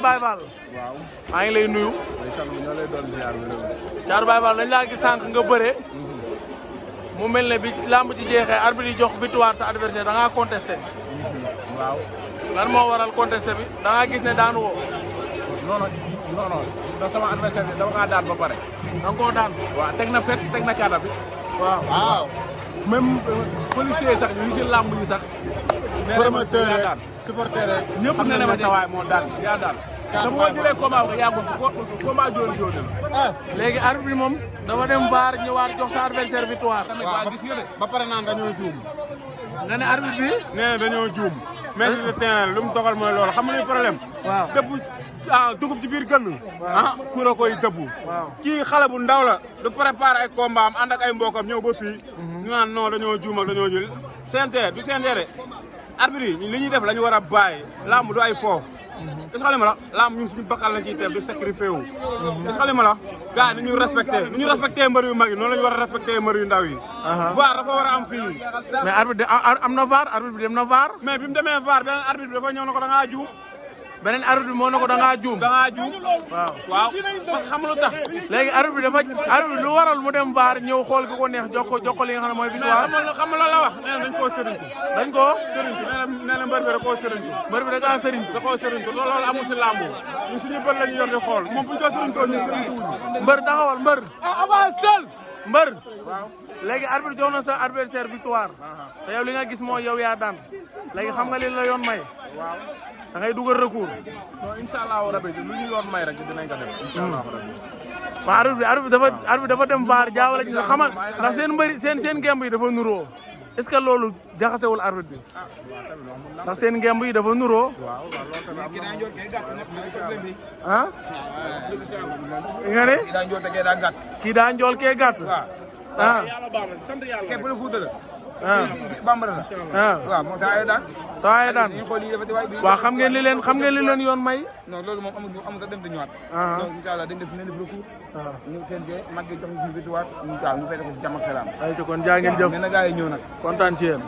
Baye Fall. waaw maa ngi lay nuyu. ñoo lay doon ziar bi Thiatou Baye Fall dañ laa gis sànq nga bëre. mu mel ne bi lamb ji jeexee arbitre yi jox victoire sa adversaire da ngaa contesté. waaw. lan moo waral contesté bi da ngaa gis ne daan woo. non da sama adversaire bi dama kaa daan ba pare. da nga koo daan. waaw teg na fes teg na caata bi. waaw. même policier yi sax ñu ci lamb yi sax. promoteur rek supporter rek ñëpp ne na ma sa waay moo daan. yaa daan. te boo jëlee combat bi yàggul combat jooni jooni la. léegi arbitre bi moom dafa dem VAR ñëwaat jox sa adversaire victoire. waaw gis nga de. ba pare naan dañoo juum. nga ne arbitre bi. nee na dañoo juum. mais le terrain lu mu dogal mooy loolu xam nga luy problème. waaw dëbb dugub ci biir gën. kura koy dëbb. waaw kii xale bu ndaw la. du préparer ay combat am ànd ak ay mbokam ñëw ba fii. ñu naan non dañoo juum ak dañoo jël. CNG du CNG de arbitre yi li ñuy def la ñu war a bàyyi lamb du ay fo. est-ce que li ma la lamb ñun suñu bakkan lañ ciy def di sacrifié wu. est-ce que li ma la gars yi ni ñu respecté mbër yu mag yi noonu la ñu war a respecté mbër yu ndaw yi. VAR dafa war a am fii. mais arbitre am na VAR arbitre bi dem na VAR. mais bi mu demee VAR beneen arbitre bi dafa ñëw na ko da ngaa juum. beneen arbitre bi moo ne ko da ngaa juum. waaw parce que xam nga lu tax. léegi arbitre bi arbitre lu waral mu dem VAR ñëw xool ki ko neex jox ko li nga xam ne mooy victoire. xam nga la wax nee na dañ koo sëriñtu. dañ koo sëriñtu nee na mbër bi da koo sëriñtu. mbër bi da kaa sëriñtu. da koo sëriñtu loolu amul si làmb ñun suñu bër la ñu yor di xool moom bu ñu ko sëriñtoo ñun sëriñtu wuñu. mbër taxawal mbër. avancé. mbër. léegi arbitre jox na sa adversaire victoire. te yow li nga gis mooy yow yaa daan. léegi xam nga li la yoon may. waaw. da ngay dugal recours. non incha allahu rabi lu ñu yoon may rek dinañ ko def. incha allahu rabi. waaw arbitre dafa dem VAR jaawale ci xamal ndax seen mbëri seen ngemb yi dafa nuroo est-ce que loolu jaxasewul arbitre bi ndax seen ngemb yi dafa nuroo. ah. nga ne. kii daa njool kee gàtt. ah. bambara la. waaw moom saa yoo daan. saa yoo daan waaw xam ngeen li leen yoon may. non loolu moom amul sax dem di ñëwaat. donc incha allah dañ def recours. ñu seen mag yi jox ñu victoire ñu fete ko si jàmm ak salaam. ay ci kon jaa ngeen jëf. nee na gars yi ñëw nag. kontaan ci yéen.